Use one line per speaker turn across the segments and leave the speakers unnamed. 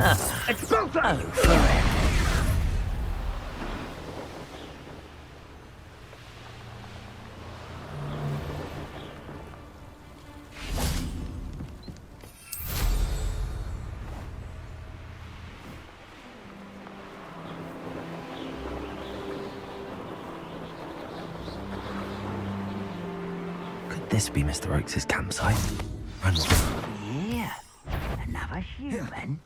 Oh, forever.
Could this be Mr. Oakes' campsite? Run.
Yeah, another human.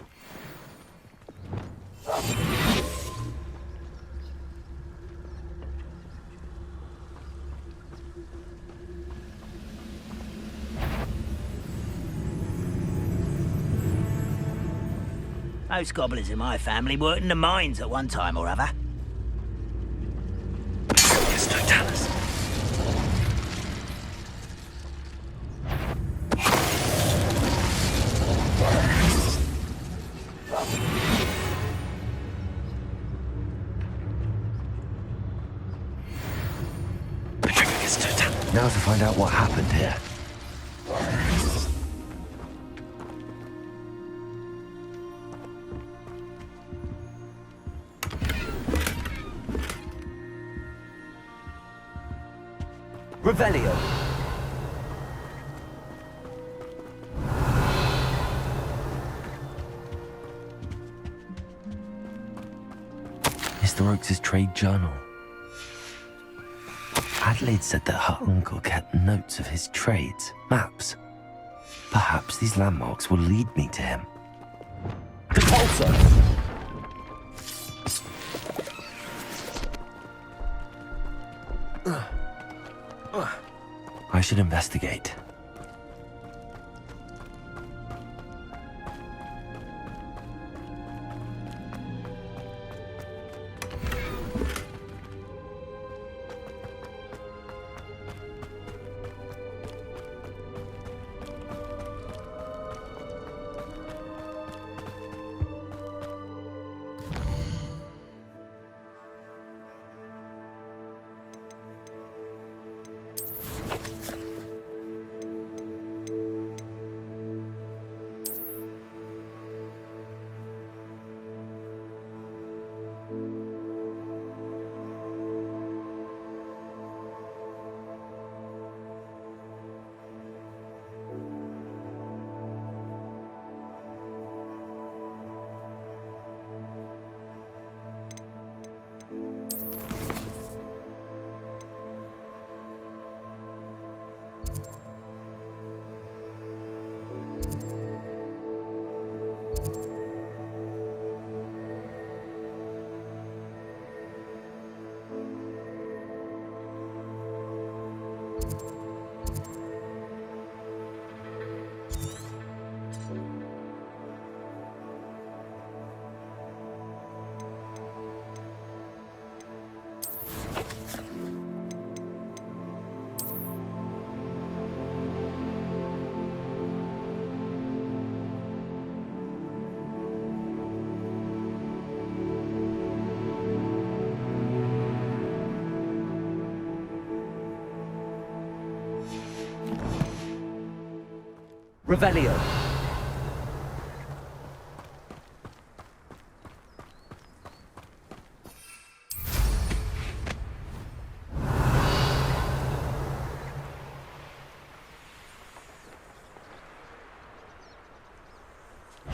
Most goblins in my family worked in the mines at one time or other.
Yes, Totalis. Now to find out what happened here. Revelio. Mr. Oakes' trade journal. Adelaide said that her uncle kept notes of his trades, maps. Perhaps these landmarks will lead me to him. Repulsor! I should investigate. Revelio.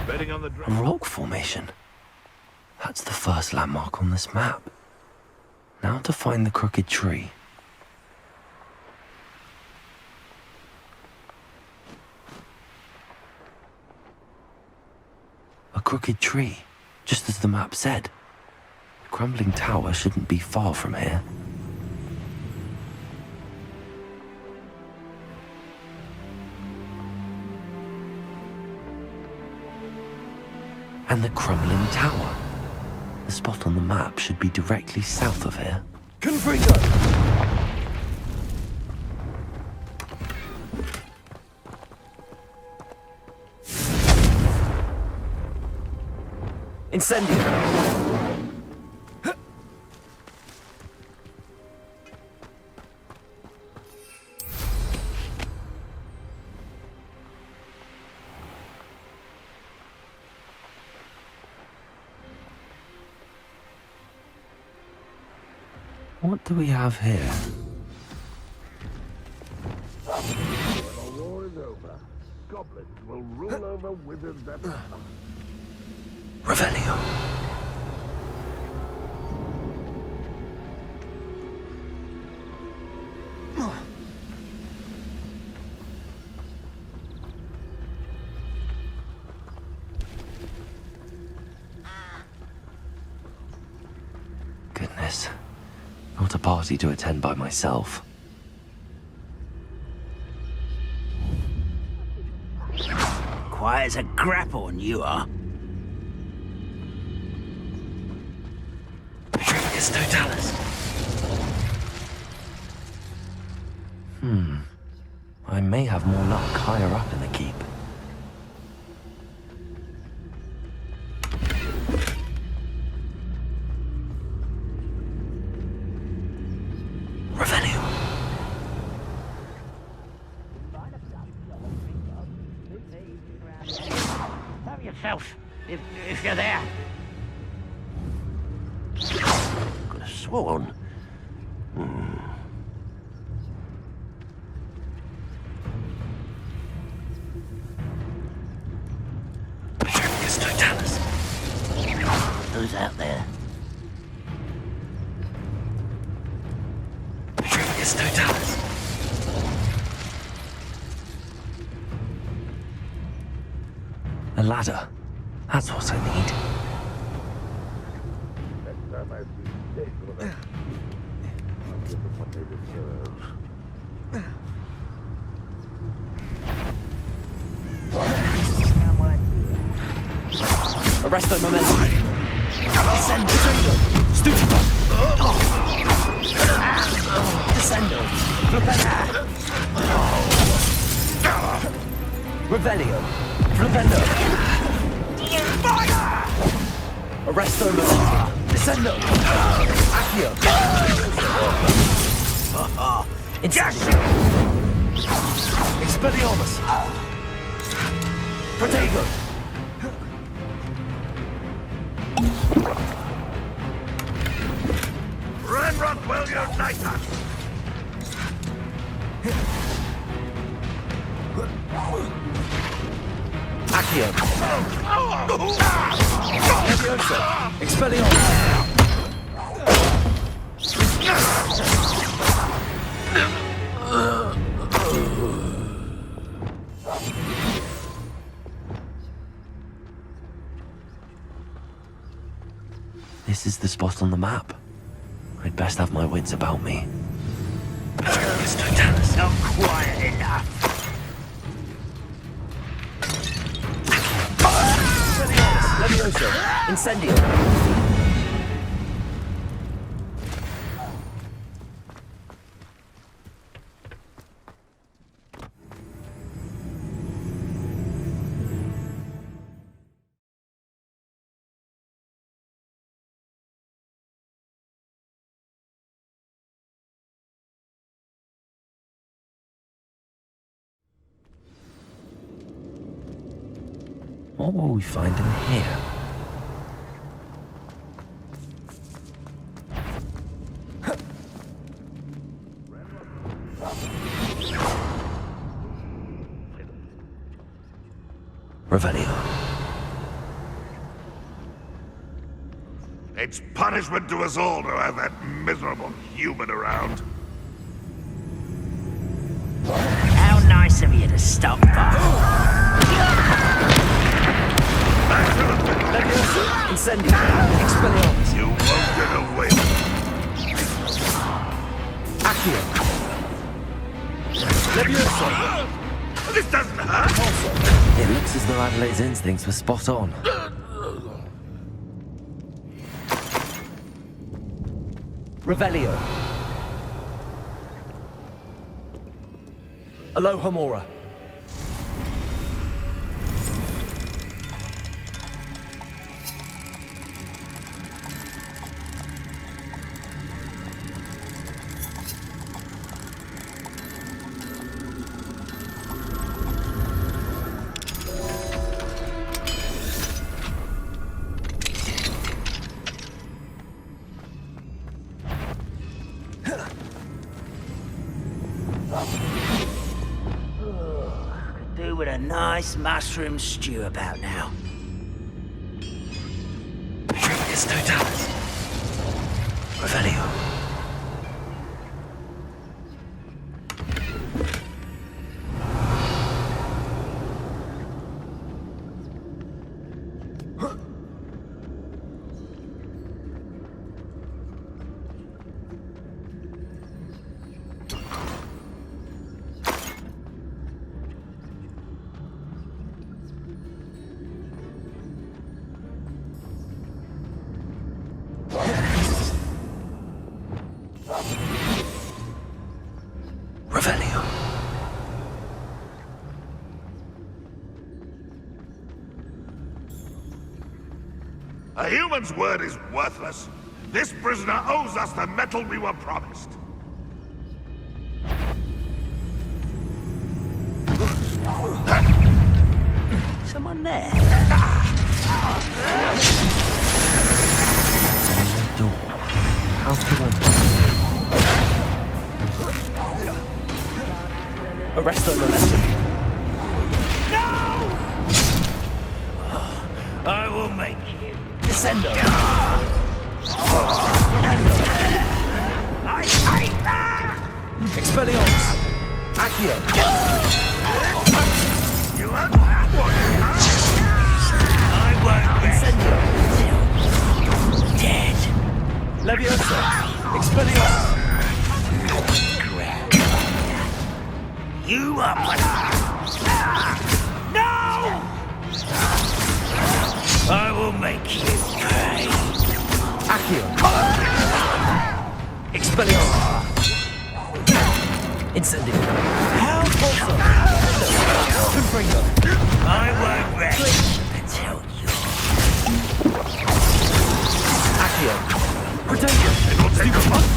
Betting on the
A rock formation. That's the first landmark on this map. Now to find the crooked tree. A crooked tree, just as the map said. The crumbling tower shouldn't be far from here. And the crumbling tower. The spot on the map should be directly south of here.
Confringo! Incendio!
What do we have here?
When the war is over, goblins will rule over wizards and
Revelio. Goodness. Not a party to attend by myself.
Quiet as a grapphorn, you are.
Petrificus totalis. I may have more luck higher up in the keep. Revelio.
Help yourself, if you're there.
could have sworn.
Petrificus totalis.
Who's out there?
Petrificus totalis. A ladder. That's what I need.
Next time I see Dick or that, I'll give them what they deserve.
Arresto momento. Descendo. Stupido. Descendo. Revelio. Flipendo. Arresto momento. Descendo. Accio. Incendio. Expelliarmus. Protego.
Run, Rockwell, your nighthawk!
Accio. Leviosa. Expelliarmus. This is the spot on the map. I'd best have my wits about me. Petrificus totalis.
Not quiet enough.
Leviosa. Incendio. What will we find in here? Revelio.
It's punishment to us all to have that miserable human around.
How nice of you to stop by.
Leviosa. Incendio. Expelliarmus.
You won't get away.
Accio. Leviosa.
This doesn't hurt.
It looks as though Adelaide's instincts were spot on. Revelio. Alohomora.
with a nice mushroom stew about now.
It's totalis. Revelio. Revelio.
A human's word is worthless. This prisoner owes us the metal we were promised.
Someone there?
Door. How could I...
Arresto momentum.
I will make you.
Descendo.
I hate that!
Expelliarmus. Accio.
You won't have one.
I won't rest
Incendio.
until dead.
Leviosa. Expelliarmus.
You are No! I will make you pay.
Accio. Expelliarmus. Incendio.
How
Pulsar. Confringo.
I won't rest until you.
Accio. Pretension.
It will take a month.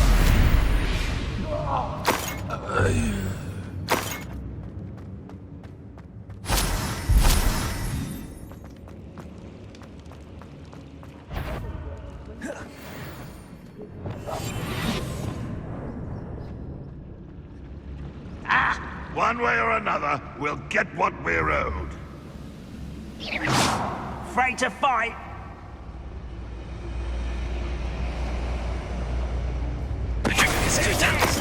One way or another, we'll get what we're owed.
Afraid to fight?
It's totalis.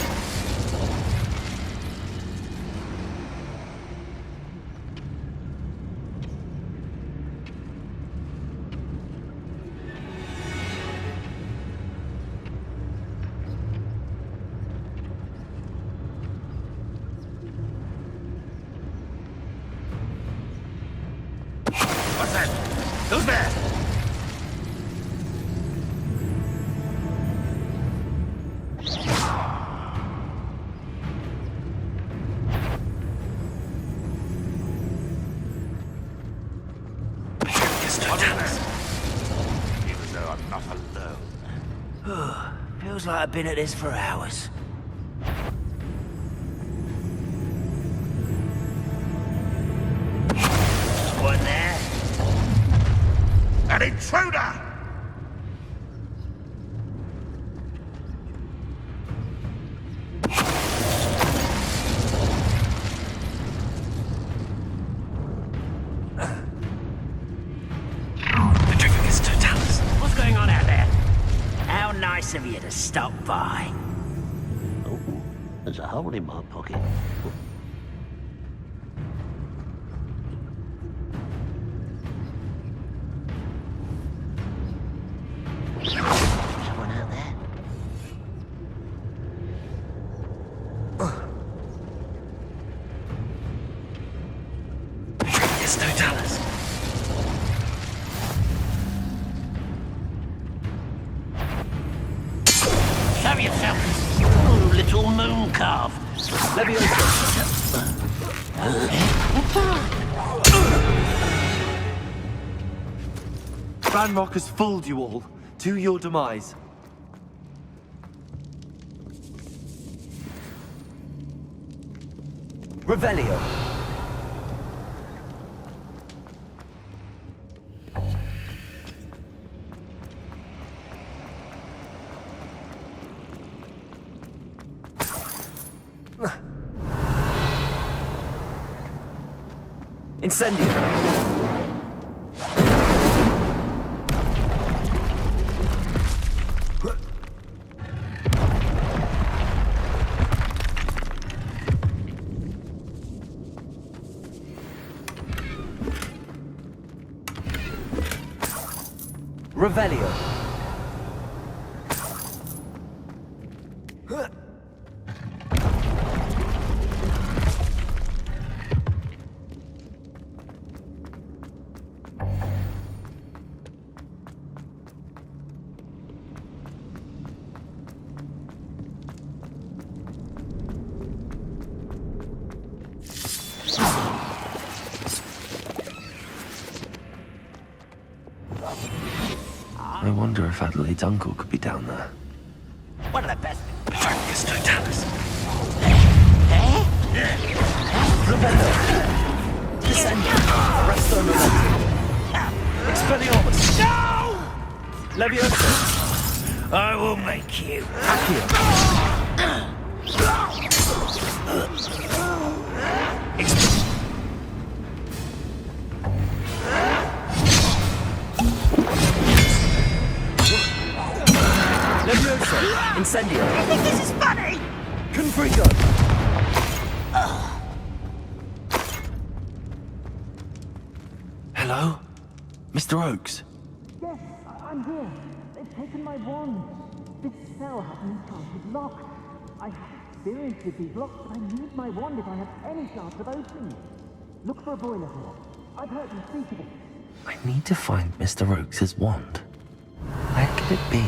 What's that? Who's there?
It's totalis.
Even though I'm not alone.
Feels like I've been at this for hours. One there?
An intruder!
The drinking is totalis.
What's going on out there? How nice of you to stop by.
Oh, there's a hole in my pocket. Someone out there?
The drinking is totalis.
Show yourself, you little moon calf.
Leviosa. Banrock has fooled you all. To your demise. Revelio. Incendio. Revelio.
I wonder if Adelaide's uncle could be down there.
One of the best.
Focus, Totalis.
Revelio. Descendio. Resto Momentum. Expelliarmus.
No!
Leviosa.
I will make you.
Accio. Leviosa. Incendio.
I think this is funny!
Confringo.
Hello? Mr. Oakes?
Yes, I'm here. They've taken my wand. This cell has an enchanted lock. I have experience with these locks, but I need my wand if I have any chance of opening it. Look for a boiler here. I've heard them speak of it.
I need to find Mr. Oakes' wand. Where could it be?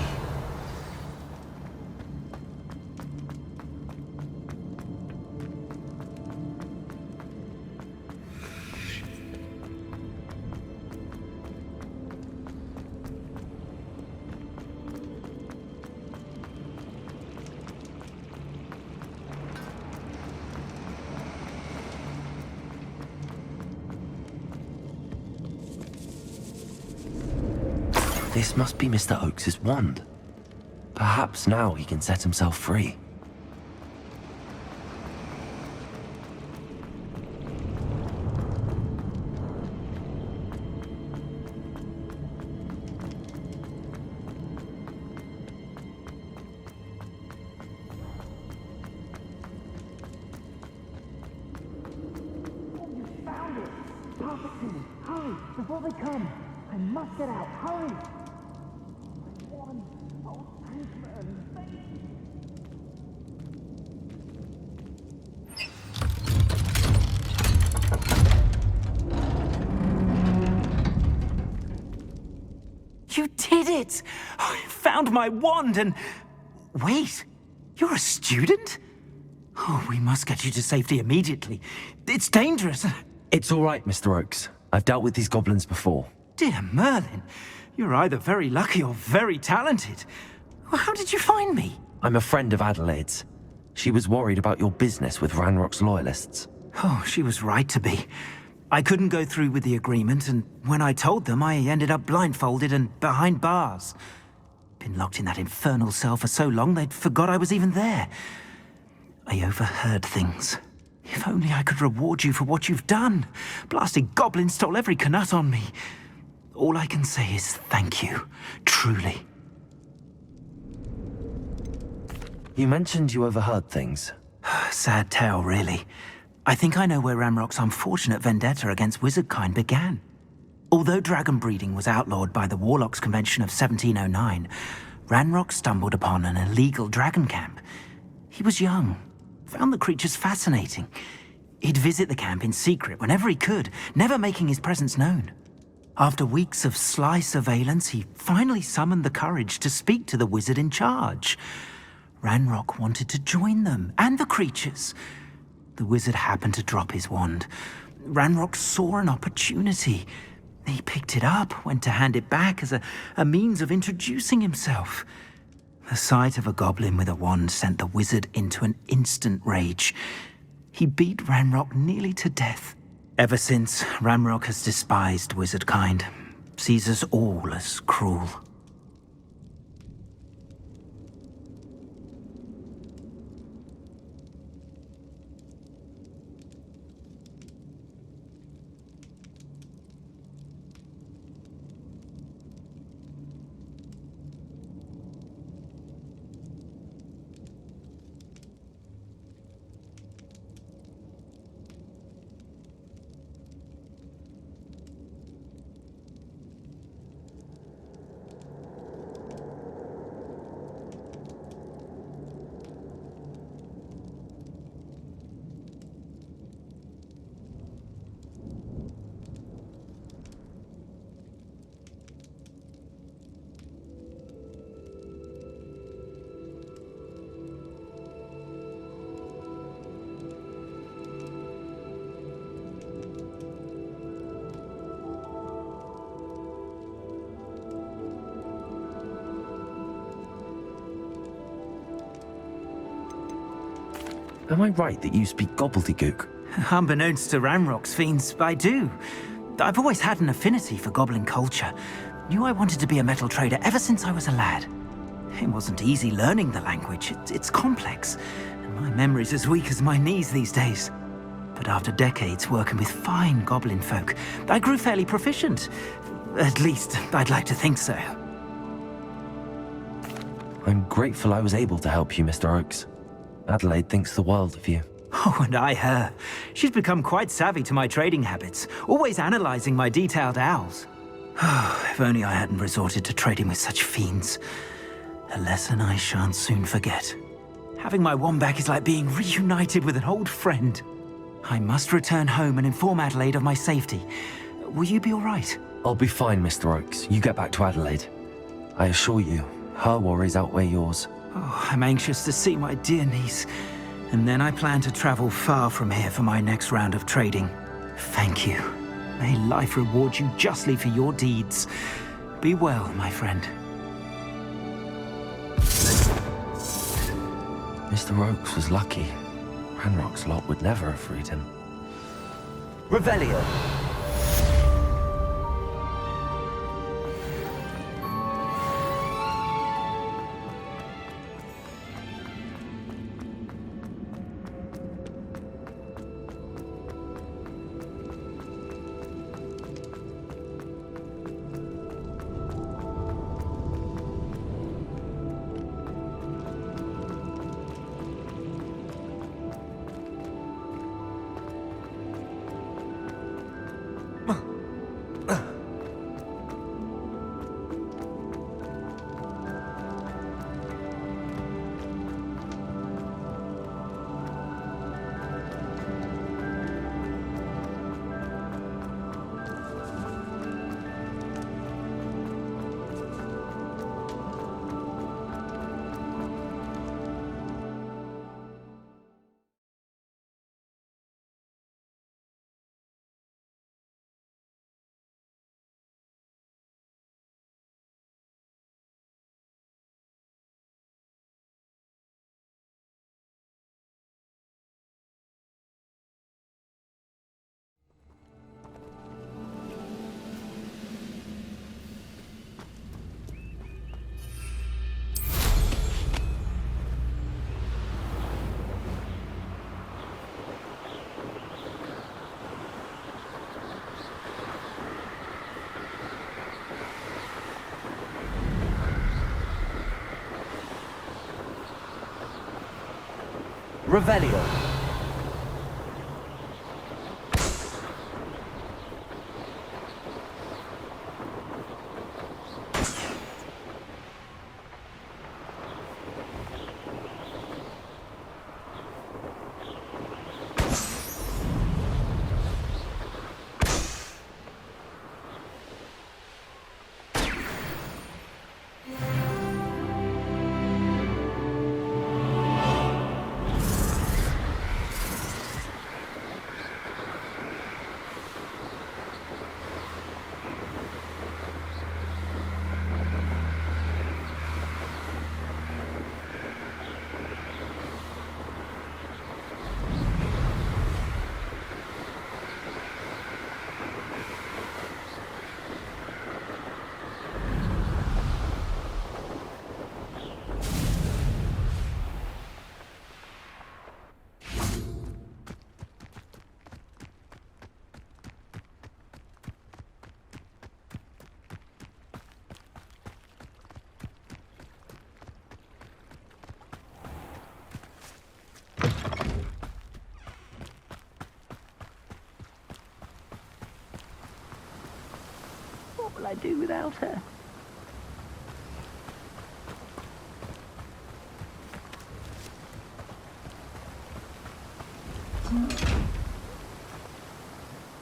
This must be Mr. Oakes' wand. Perhaps now he can set himself free.
Found it! Pass it to me. Hurry, before they come. I must get out. Hurry! My wand. Oh, Tankman, thank you.
You did it! I found my wand and... Wait, you're a student? Oh, we must get you to safety immediately. It's dangerous.
It's all right, Mr. Oakes. I've dealt with these goblins before.
Dear Merlin, you're either very lucky or very talented. Well, how did you find me?
I'm a friend of Adelaide's. She was worried about your business with Ranrock's loyalists.
Oh, she was right to be. I couldn't go through with the agreement, and when I told them, I ended up blindfolded and behind bars. Been locked in that infernal cell for so long, they'd forgot I was even there. I overheard things. If only I could reward you for what you've done. Blasted goblin stole every canut on me. All I can say is thank you, truly.
You mentioned you overheard things.
Sad tale, really. I think I know where Ranrock's unfortunate vendetta against wizardkind began. Although dragon breeding was outlawed by the Warlocks Convention of 1709, Ranrock stumbled upon an illegal dragon camp. He was young, found the creatures fascinating. He'd visit the camp in secret whenever he could, never making his presence known. After weeks of sly surveillance, he finally summoned the courage to speak to the wizard in charge. Ranrock wanted to join them, and the creatures. The wizard happened to drop his wand. Ranrock saw an opportunity. He picked it up, went to hand it back as a means of introducing himself. The sight of a goblin with a wand sent the wizard into an instant rage. He beat Ranrock nearly to death. Ever since, Ranrock has despised wizardkind, sees us all as cruel.
Am I right that you speak gobbledygook?
Unbeknownst to Ramrock's fiends, I do. I've always had an affinity for goblin culture. Knew I wanted to be a metal trader ever since I was a lad. It wasn't easy learning the language. It's complex, and my memory's as weak as my knees these days. But after decades working with fine goblin folk, I grew fairly proficient. At least, I'd like to think so.
I'm grateful I was able to help you, Mr. Oakes. Adelaide thinks the world of you.
Oh, and I her. She's become quite savvy to my trading habits, always analyzing my detailed owls. If only I hadn't resorted to trading with such fiends. A lesson I shan't soon forget. Having my wand back is like being reunited with an old friend. I must return home and inform Adelaide of my safety. Will you be all right?
I'll be fine, Mr. Oakes. You get back to Adelaide. I assure you, her worries outweigh yours.
Oh, I'm anxious to see my dear niece. And then I plan to travel far from here for my next round of trading. Thank you. May life reward you justly for your deeds. Be well, my friend.
Mr. Oakes was lucky. Ranrock's lot would never have freed him.
Revelio. Revelio.
What will I do without her?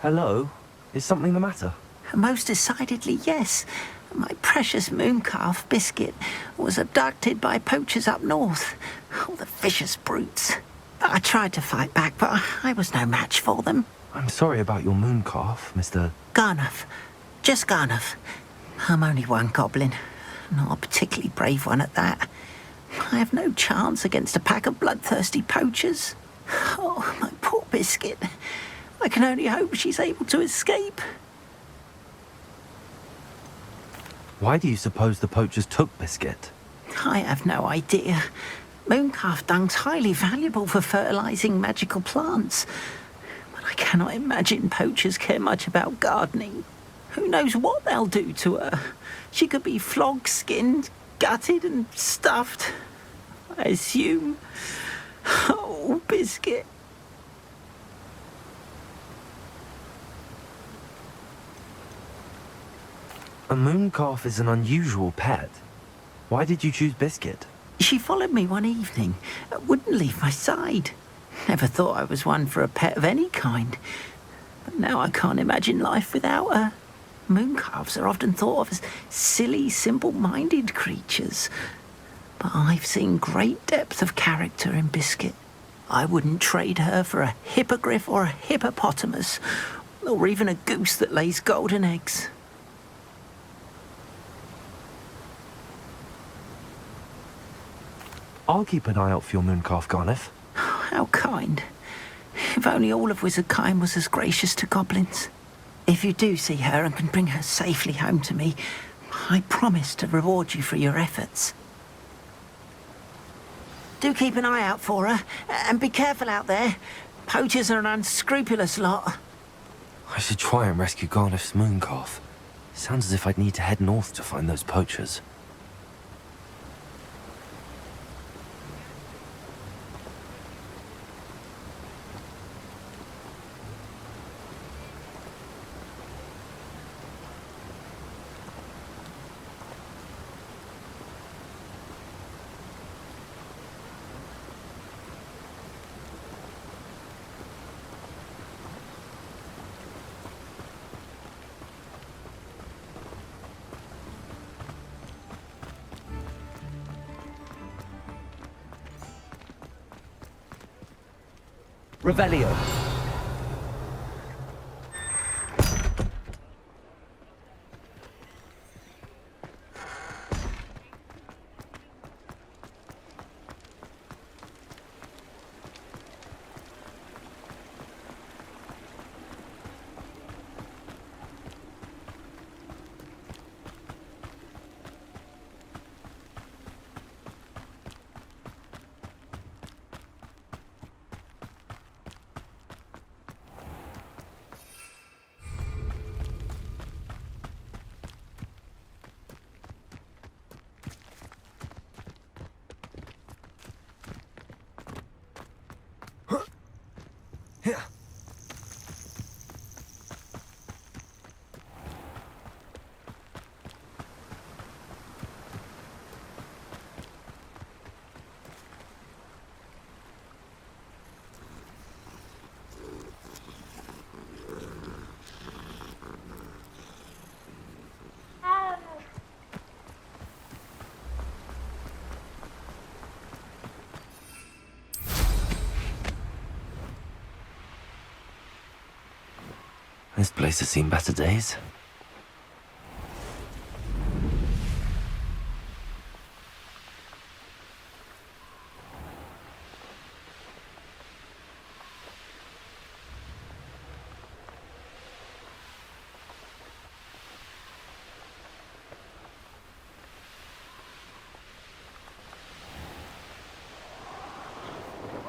Hello? Is something the matter?
Most decidedly, yes. My precious mooncalf, Biscuit, was abducted by poachers up north. All the vicious brutes. I tried to fight back, but I was no match for them.
I'm sorry about your mooncalf, Mr.
Garnuff. Just Garnuff. I'm only one goblin. Not a particularly brave one at that. I have no chance against a pack of bloodthirsty poachers.
Oh, my poor Biscuit. I can only hope she's able to escape.
Why do you suppose the poachers took Biscuit?
I have no idea. Mooncalf dung's highly valuable for fertilizing magical plants. But I cannot imagine poachers care much about gardening. Who knows what they'll do to her? She could be flogged, skinned, gutted and stuffed. I assume. Oh, Biscuit.
A mooncalf is an unusual pet. Why did you choose Biscuit?
She followed me one evening, wouldn't leave my side. Never thought I was one for a pet of any kind. But now I can't imagine life without her. Mooncalves are often thought of as silly, simple-minded creatures. But I've seen great depth of character in Biscuit. I wouldn't trade her for a hippogriff or a hippopotamus, or even a goose that lays golden eggs.
I'll keep an eye out for your mooncalf, Garneth.
How kind. If only all of Wizardkind was as gracious to goblins. If you do see her and can bring her safely home to me, I promise to reward you for your efforts. Do keep an eye out for her, and be careful out there. Poachers are an unscrupulous lot.
I should try and rescue Garneth's mooncalf. Sounds as if I'd need to head north to find those poachers.
Revelio.
This place has seen better days.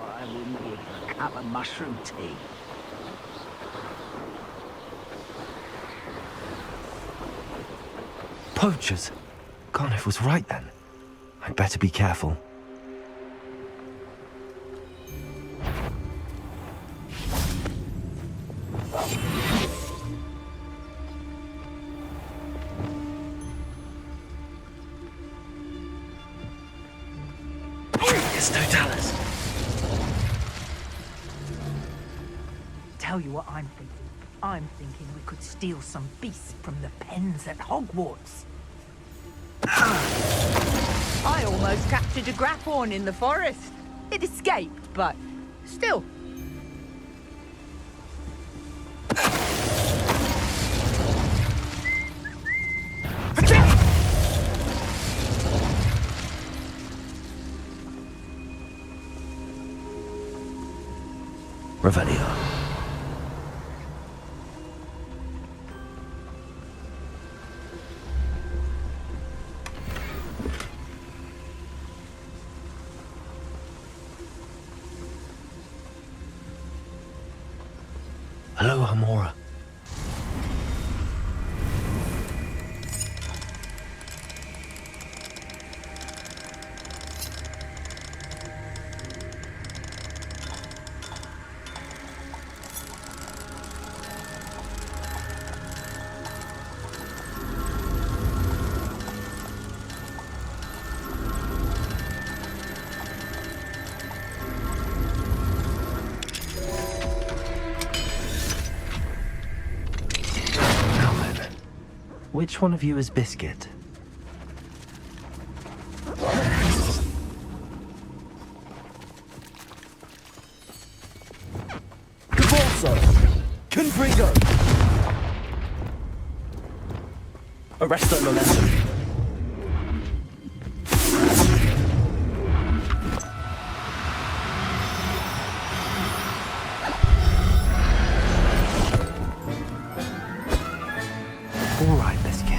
I wouldn't give a cup of mushroom tea.
Poachers! Garneth was right then. I'd better be careful. It's Totalis.
Tell you what I'm thinking. I'm thinking we could steal some beasts from the pens at Hogwarts. I almost captured a grapphorn in the forest. It escaped, but still.
Revelio. Hello, Amora. Which one of you is Biscuit?
Cabalso! Confringo! Arresto momentum.
All right, Biscuit.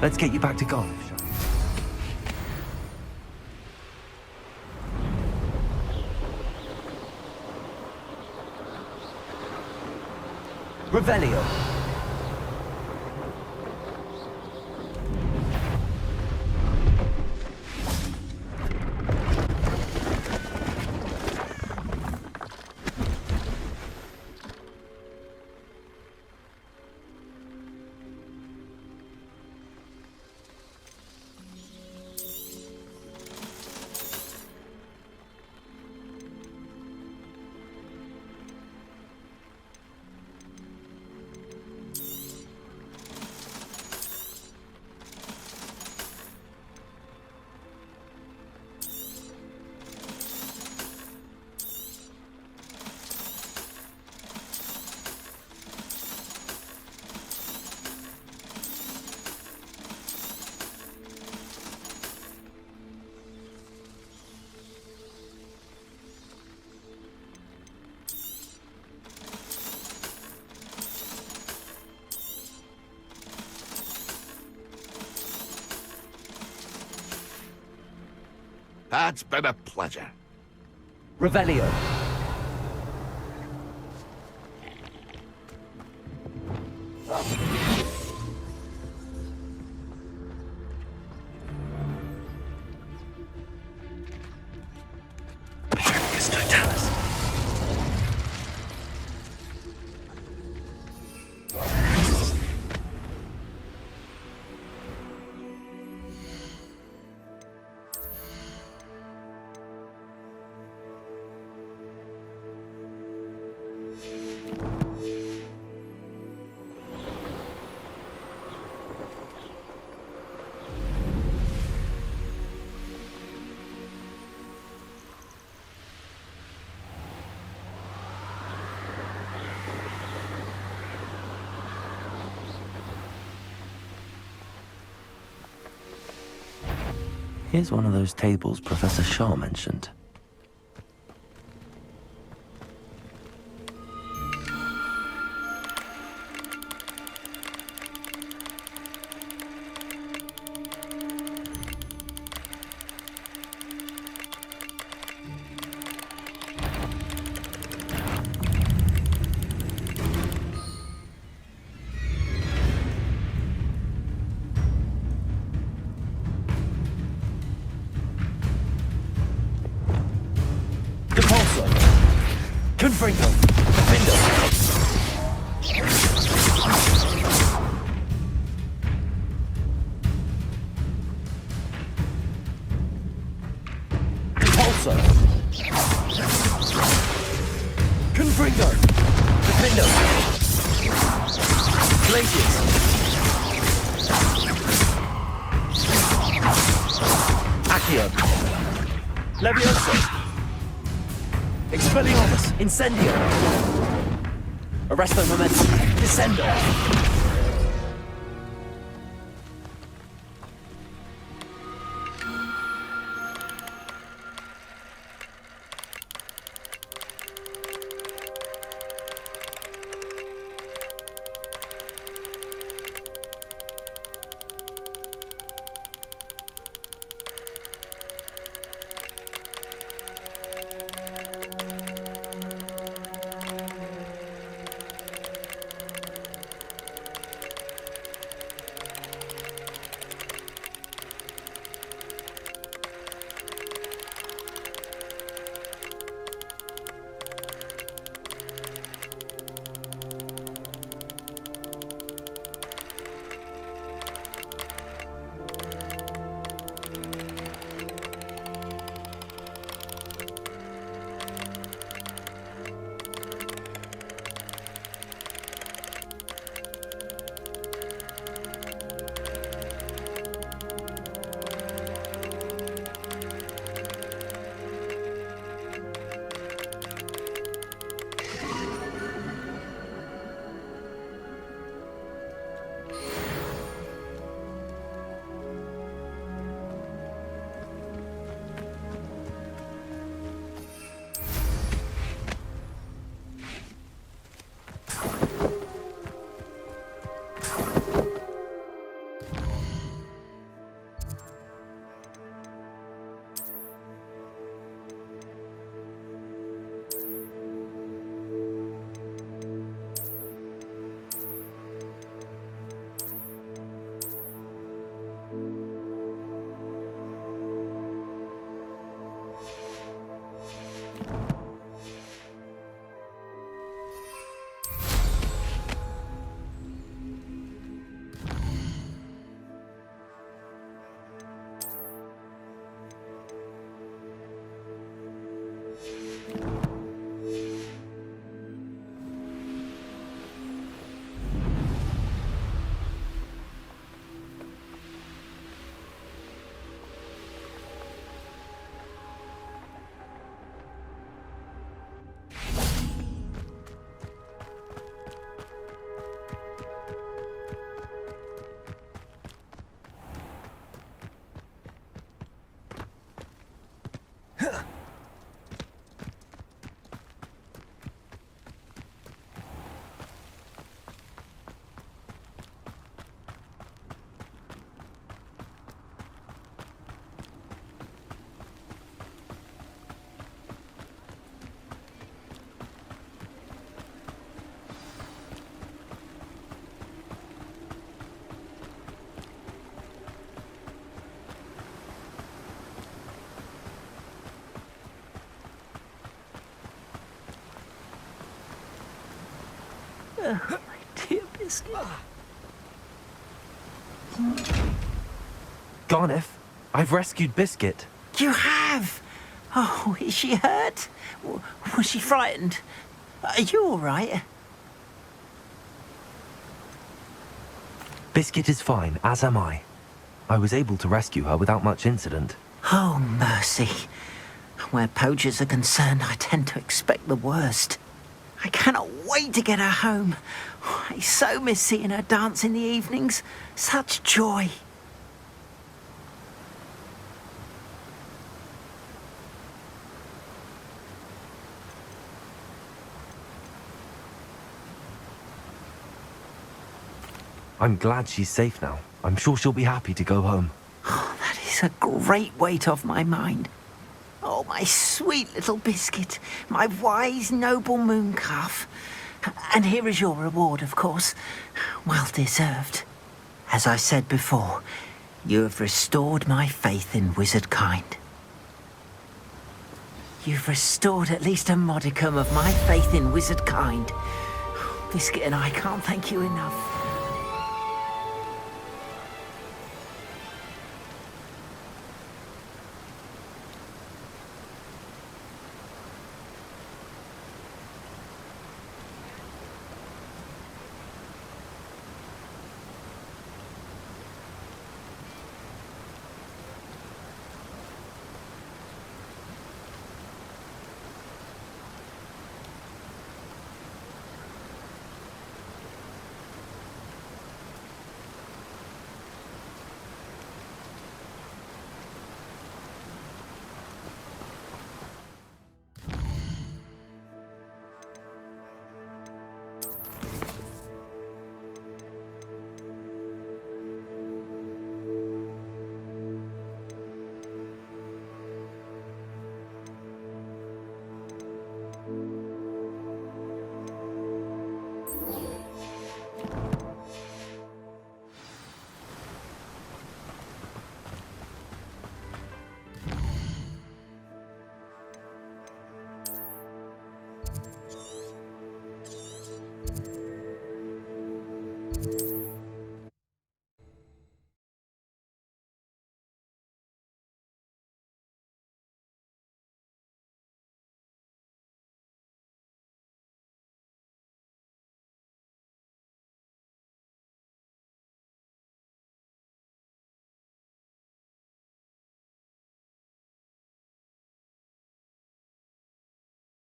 Let's get you back to golf.
Revelio.
That's been a pleasure.
Revelio.
Here's one of those tables Professor Shaw mentioned.
Confringo. Findo. Compulso. Confringo. Findo. Glaciers. Accio. Levioso. Expelliarmus, Incendio! Arresto Momentum, Descendo!
Oh, my dear Biscuit.
Garneth, I've rescued Biscuit.
You have? Oh, is she hurt? Was she frightened? Are you all right?
Biscuit is fine, as am I. I was able to rescue her without much incident.
Oh, mercy. Where poachers are concerned, I tend to expect the worst. I cannot wait to get her home. I so miss seeing her dance in the evenings. Such joy.
I'm glad she's safe now. I'm sure she'll be happy to go home.
Oh, that is a great weight off my mind. Oh, my sweet little Biscuit, my wise, noble moon calf. And here is your reward, of course. Well deserved. As I said before, you have restored my faith in wizard kind. You've restored at least a modicum of my faith in wizard kind. Biscuit and I can't thank you enough.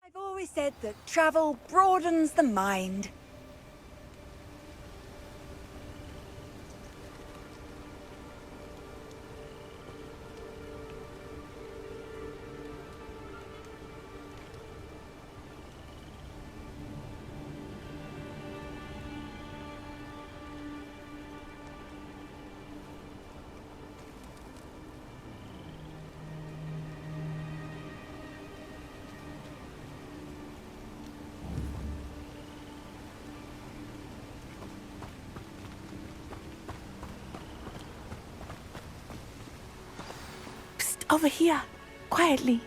I've always said that travel broadens the mind.
Over here, quietly.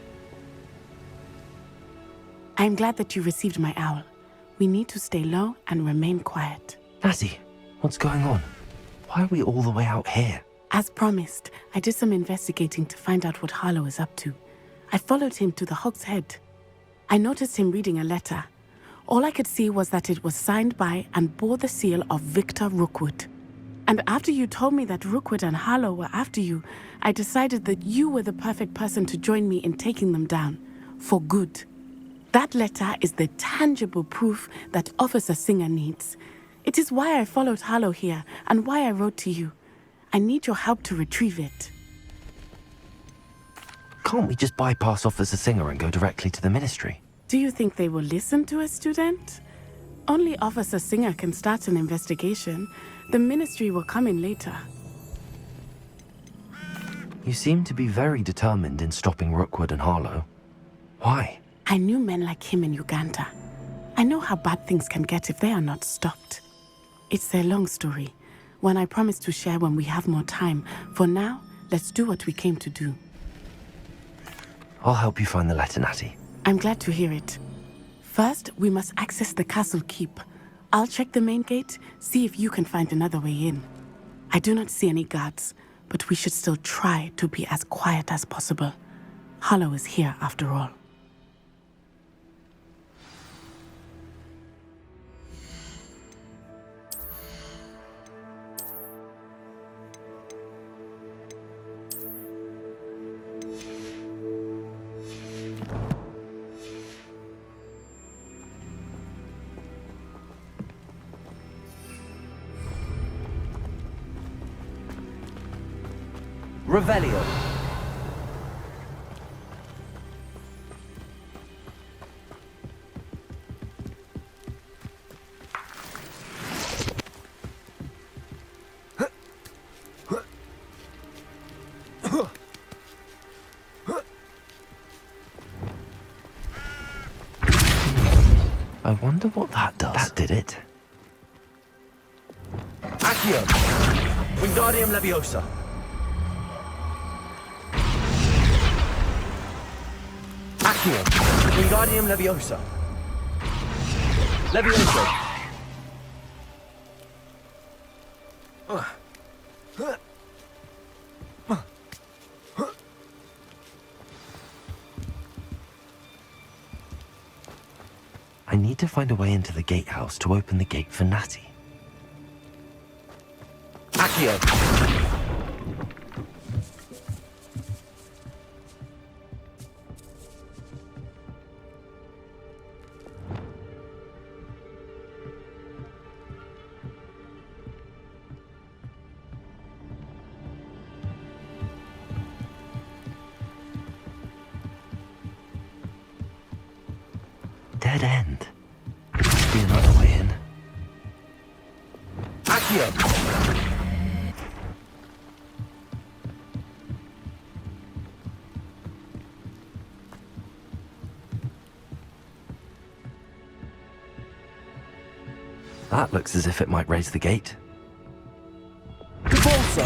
I'm glad that you received my owl. We need to stay low and remain quiet.
Natty, what's going on? Why are we all the way out here?
As promised, I did some investigating to find out what Harlow is up to. I followed him to the Hog's Head. I noticed him reading a letter. All I could see was that it was signed by and bore the seal of Victor Rookwood. And after you told me that Rookwood and Harlow were after you, I decided that you were the perfect person to join me in taking them down. For good. That letter is the tangible proof that Officer Singer needs. It is why I followed Harlow here, and why I wrote to you. I need your help to retrieve it.
Can't we just bypass Officer Singer and go directly to the Ministry?
Do you think they will listen to a student? Only Officer Singer can start an investigation. The Ministry will come in later.
You seem to be very determined in stopping Rookwood and Harlow. Why?
I knew men like him in Uganda. I know how bad things can get if they are not stopped. It's a long story, one I promise to share when we have more time. For now, let's do what we came to do.
I'll help you find the letter, Natty.
I'm glad to hear it. First, we must access the castle keep. I'll check the main gate, see if you can find another way in. I do not see any guards, but we should still try to be as quiet as possible. Hollow is here after all.
Revelio.
I wonder what that does. That did it.
Accio. Wingardium Leviosa. Accio. Wingardium Leviosa. Leviosa.
I need to find a way into the gatehouse to open the gate for Natty.
Accio.
Dead end. Must be another way in.
Accio.
That looks as if it might raise the gate.
Convulso.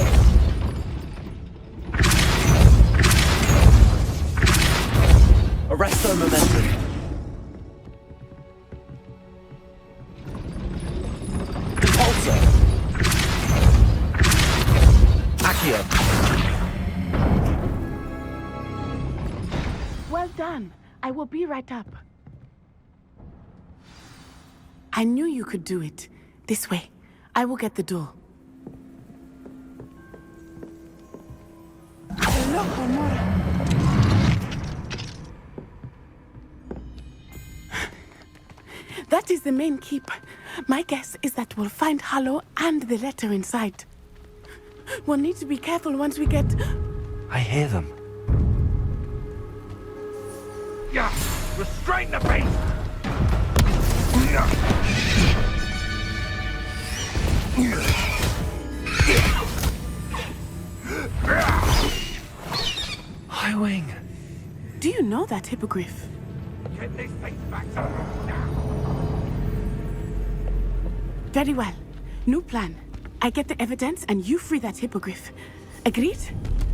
Arresto Momentum. Convulso. Accio.
Well done. I will be right up. I knew you could do it. This way. I will get the door. That is the main keep. My guess is that we'll find Hollow and the letter inside. We'll need to be careful once we get...
I hear them.
Yeah, restrain the beast!
High Wing.
Do you know that hippogriff?
Get this thing back to me now!
Very well. New plan. I get the evidence and you free that hippogriff. Agreed?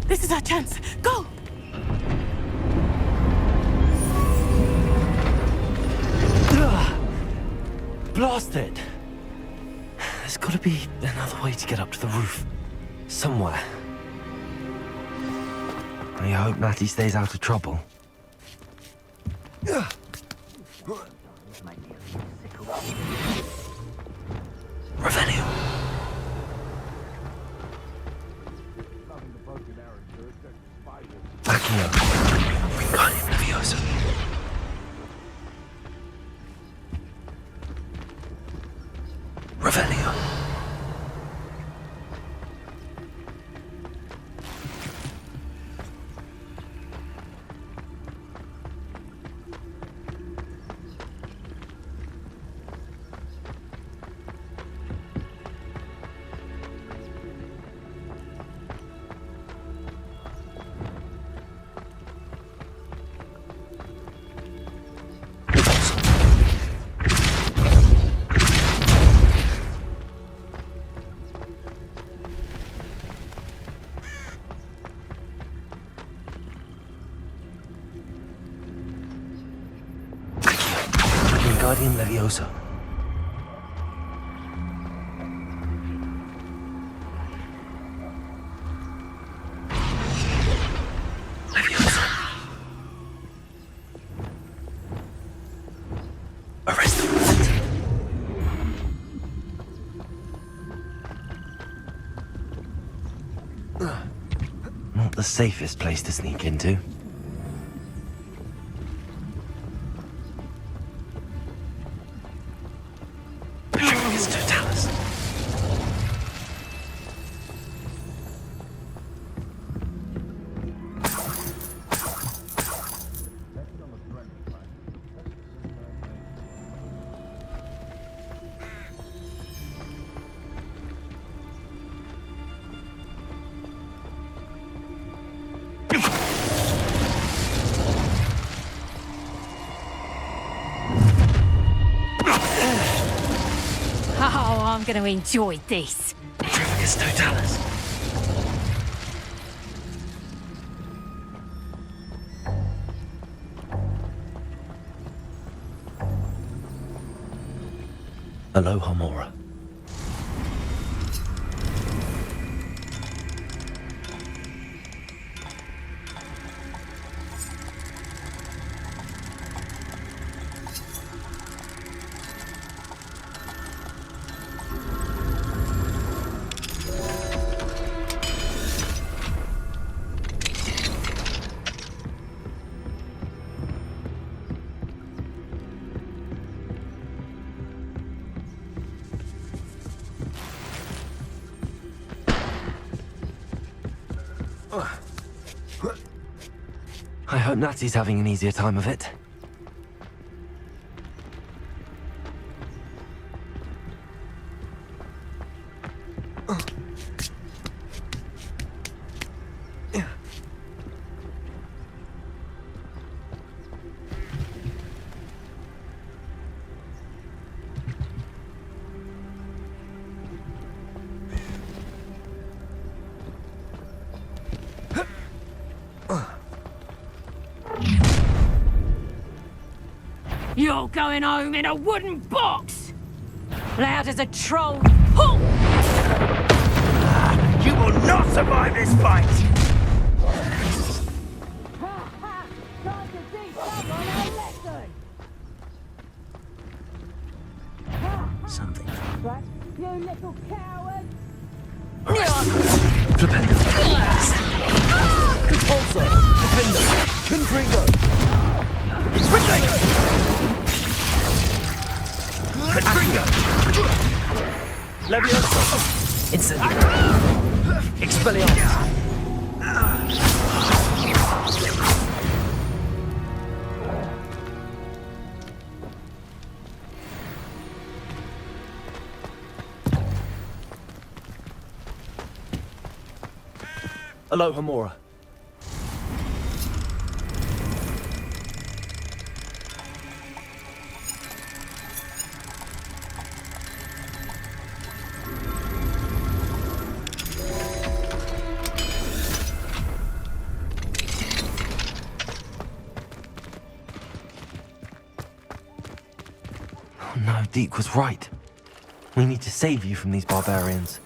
This is our chance. Go!
Blasted! There's got to be another way to get up to the roof. Somewhere. I hope Natty stays out of trouble. Revelio. Accio. Wingardium Leviosa. Revelio. Wingardium Leviosa. Not the safest place to sneak into. Trivius Totalis.
Oh, I'm going to enjoy this.
Trivius Totalis. Aloha Mora. I hope Natsy's having an easier time of it.
You're going home in a wooden box! Loud as a troll. Oh!
You will not survive this fight!
Time to teach someone a lesson!
Something.
Right, you little coward!
Repulsor! Defender! Confringo! Confringo! Leviosa!
Incendiary.
Expelliarmus! Aloha Mora.
Oh no, Deke was right. We need to save you from these barbarians.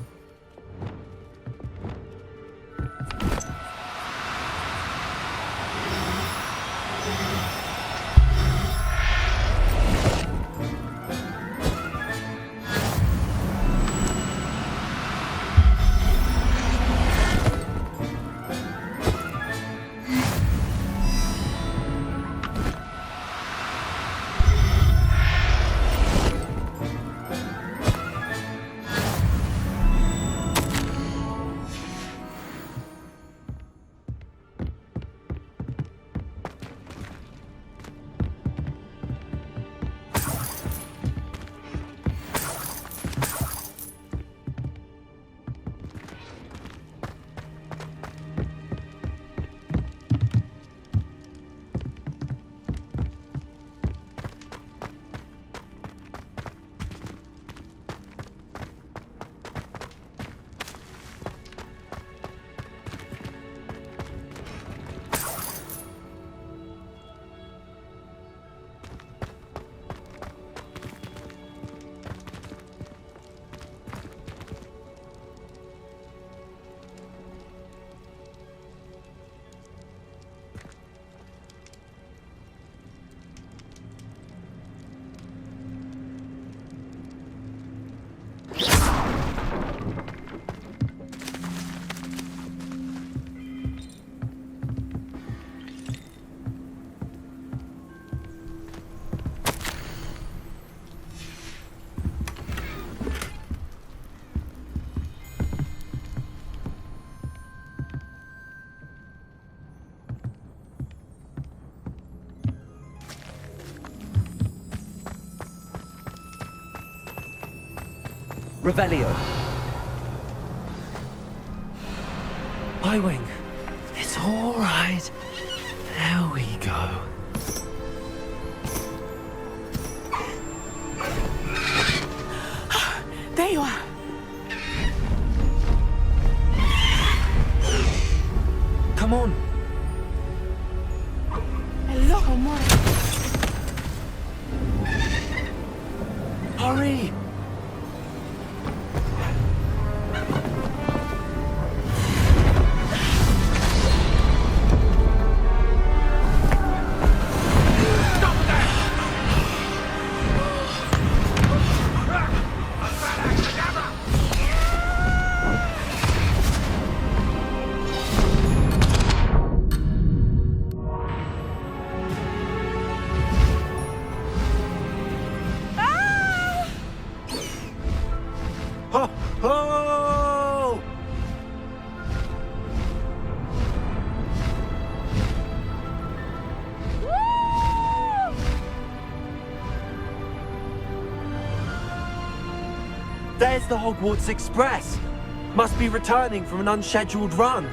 Revelio.
Highwing, it's all right. There we go.
There you are.
Come on.
Hello, Homora.
Hurry.
Ho! Ho! There's the Hogwarts Express. Must be returning from an unscheduled run.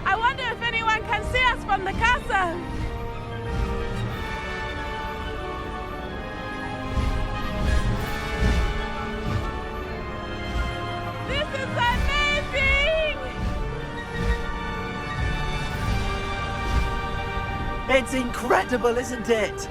I wonder if anyone can see us from the castle. This is amazing!
It's incredible, isn't it?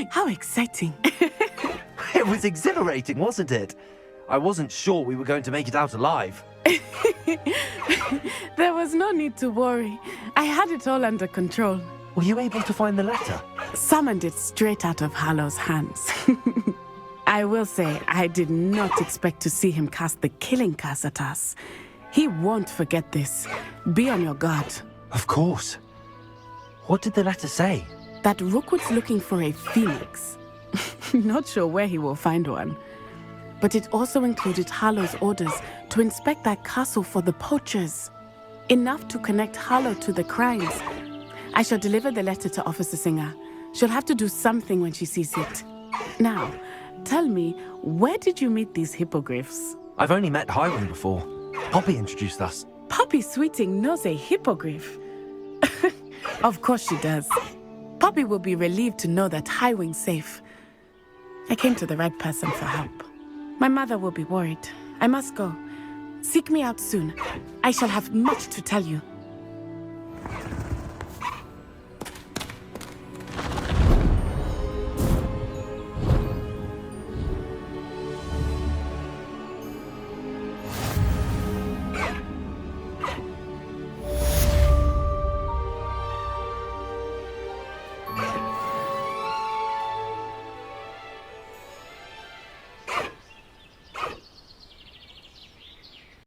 How exciting.
It was exhilarating, wasn't it? I wasn't sure we were going to make it out alive.
There was no need to worry. I had it all under control.
Were you able to find the letter?
Summoned it straight out of Harlow's hands. I will say, I did not expect to see him cast the killing curse at us. He won't forget this. Be on your guard.
Of course. What did the letter say?
That Rookwood's looking for a phoenix. Not sure where he will find one. But it also included Harlow's orders to inspect that castle for the poachers. Enough to connect Harlow to the crimes. I shall deliver the letter to Officer Singer. She'll have to do something when she sees it. Now, tell me, where did you meet these hippogriffs?
I've only met Highwing before. Poppy introduced us.
Poppy Sweeting knows a hippogriff. Of course she does. Poppy will be relieved to know that Highwing's safe. I came to the right person for help. My mother will be worried. I must go. Seek me out soon. I shall have much to tell you.